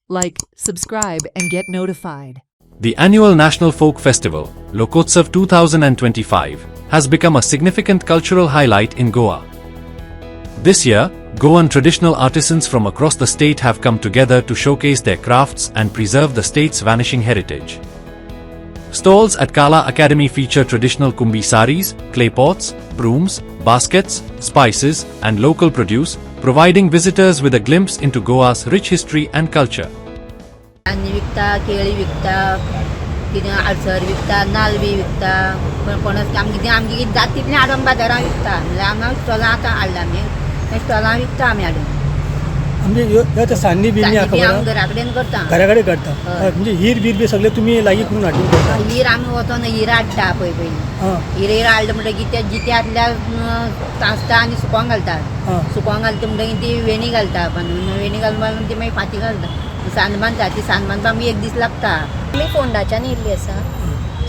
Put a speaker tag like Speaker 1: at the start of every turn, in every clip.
Speaker 1: Like, subscribe, and get notified.
Speaker 2: The annual National Folk Festival, Lokotsav 2025, has become a significant cultural highlight in Goa. This year, Goan traditional artisans from across the state have come together to showcase their crafts and preserve the state's vanishing heritage. Stalls at Kala Academy feature traditional Kumbi saris, clay pots, brooms, baskets, spices, and local produce, providing visitors with a glimpse into Goa's rich history and culture.
Speaker 3: धान्य विकता, केळी विकता, कितें आडसर विकता, नाल्ल बी विकता, पणस आमगे कितें जाता तितलें हाडून बाजारांत विकता. म्हणल्यार हांगा स्टॉलां आतां हाडला आमी, स्टॉलां विकता आमी हाडून.
Speaker 4: म्हणजे ह्यो सान्नी बी
Speaker 3: आमी घरा कडेन करता.
Speaker 4: घरा कडेन करता. म्हणजे हीर बीर बी सगळे तुम्ही लागीं करून हाडून करता.
Speaker 3: हीर आमी वचोन हीर हाडटा पयलीं. हीर हाडले म्हणटकीर ते जित्यांतल्या तांसता आनी सुकोंक घालतात. सुकोंक घालता म्हणटकीर ती वेणी घालता. वेणी घालून ती मागीर फाती घालता. सान बांदता. ती सान बांदपाक आमी एक दीस लागता.
Speaker 5: आमी फोंडाच्यान येयल्ली आसा.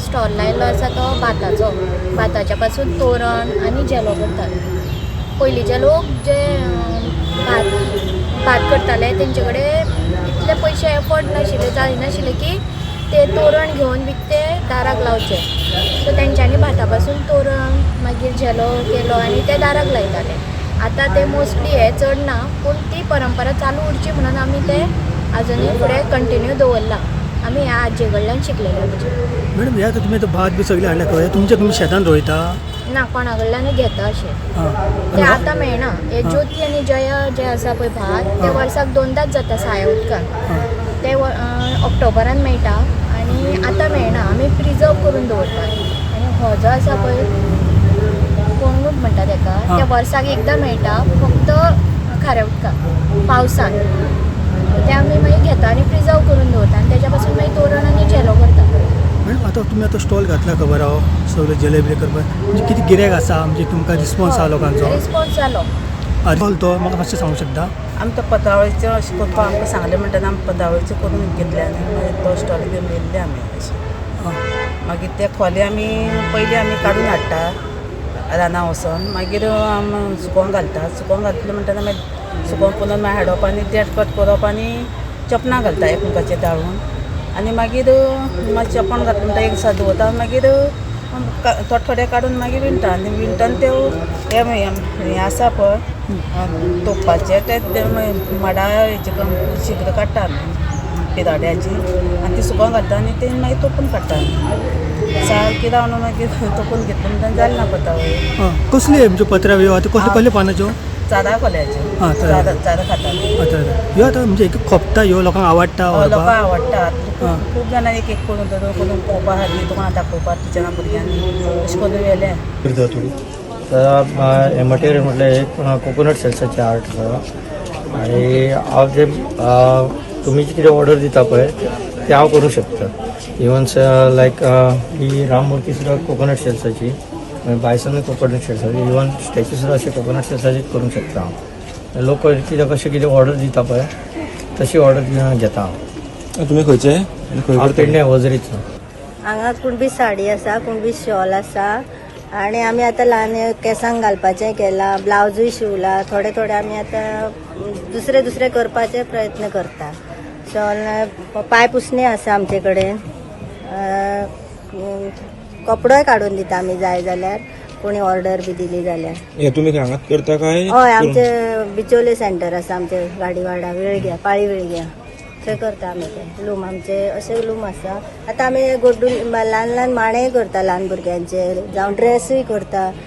Speaker 5: स्टॉल लायल्लो आसा तो भाताचो. भाताच्या पासून तोरण आनी जेलो करतात. पयलींचे लोक जे भात करताले तेंचे कडेन इतले पयशे एफोर्ड नाशिल्ले, जायनाशिल्ले की ते तोरण घेवन विकते दाराक लावचे. सो तेंच्यांनी भाता पासून तोरण मागीर जेलो केलो आनी ते दाराक लायताले. आतां ते मोस्टली हे चड ना, पूण ती परंपरा चालू उरची म्हणून आमी ते अजुनूय फुडें कंटिन्यू दवरला. आमी ह्या आजे कडल्यान शिकलेले.
Speaker 4: मॅडम ह्या तुमी आतां भात बी सगळे हाडल्या खंय तुमी शेतान रोयता?
Speaker 5: ना, कोणा कडल्यान घेता अशें. ते आतां मेळना. हे ज्योती आनी जया जे आसा पळय भात, ते वर्साक 2दाच जाता साया उदकान. ते ऑक्टोबरान मेळटा आनी आतां मेळना. आमी प्रिजर्व करून दवरतात. आनी हो जो आसा पळय कोंगूट म्हणटा तेका, ते वर्साक एकदां मेळटा, फक्त खाऱ्या उदकान पावसान. ते आमी मागीर घेता आनी प्रिजर्व करून दवरता आनी तेच्या पासून मागीर तोरण आनी जेलो करता.
Speaker 4: मॅडम आतां तुमी आतां स्टॉल घातला खबर आहो सगळे जलेबी करपाक. म्हणजे कितें गिरायक आसा, म्हणजे तुमकां रिस्पॉन्स आहा लोकांचो?
Speaker 5: रिस्पॉन्स जालो.
Speaker 4: तो म्हाका मातशें सांगूंक शकता?
Speaker 6: आमी तो पत्रावळीचो अशें करपाक आमकां सांगलें म्हणटना आमी पत्रावळीचो करून घेतले आनी मागीर तो स्टॉल घेवन येयल्ले आमी अशें. मागीर ते खोले आमी पयलीं आमी काडून हाडटा रानां वचोन. मागीर आमी सुकोवंक घालता. सुकोवंक घातले म्हणटना मागीर सुकोवंक पुनून मागीर हाडप आनी देठ कट करप आनी चपणां घालता एकमेकाचेर दाळून. आनी मागीर मातशें चपण घातलें म्हणटा एक दिसा दवरता. मागीर थोडे काडून मागीर विणटा आनी विणटना ते हें आसा पळय तोपपाचें ते माडा हेचे शिगरो काडटा आमी पिराड्याची आनी ती सुकोवंक घालता आनी ते मागीर तोपून काडटा. सारकी रावन मागीर तोपून घेतले म्हणटा जालें ना पत्रावळी.
Speaker 4: कसली म्हणजे पत्रावळी आतां कसले पानाच्यो?
Speaker 6: चारा खोल्याच्यो. चारा खाता.
Speaker 4: ह्यो आतां म्हणजे एक खोपता ह्यो लोकांक आवडटा?
Speaker 6: लोकांक आवडटा. खूब जाणां एक एक करून करून पळोवपा खातीर तुका दाखोवपाक टिचरां भुरग्यांनी अशें करून व्हेलें.
Speaker 7: तर हे मटेरियल म्हटल्यार एक कोकोनट सेल्साचें आर्ट आसा आनी हांव जे तुमी कितें ऑर्डर दिता पळय ते हांव करूं शकता. इवन लायक ही राममुर्ती सुद्दां कोकोनट सेल्साची, बायसन कोकोनट सेल्साची, इवन स्टॅच्यू सुद्दां अशें कोकोनट सेल्साची करूंक शकता हांव. लोक कितें कशें कितें ऑर्डर दिता पळय तशी ऑर्डर घेता हांव.
Speaker 8: तुमी खंयचे?
Speaker 7: हांव पेडणे वजरीचो.
Speaker 9: हांगा कुणबी साडी आसा, कुणबी शॉल आसा आनी आमी आतां ल्हान केसांक घालपाचें केलां, ब्लावजूय शिवला. थोडे आमी आतां दुसरे करपाचे प्रयत्न करता. शॉल पांय पुसणे आसा आमचे कडेन. कपडोय काडून दिता आमी जाय जाल्यार, कोणी ऑर्डर बी दिली जाल्यार.
Speaker 8: हे तुमी हांगाच करता काय?
Speaker 9: हय, आमचे बिचोले सेंटर आसा आमचे गाडीवाडा वेळग्या पाळी वेळग्या थंय करता आमी ते लूम. आमचे अशे लूम आसा. आतां आमी गोड्डू ल्हान ल्हान माणेय करता ल्हान भुरग्यांचे, जावं ड्रेसूय करता.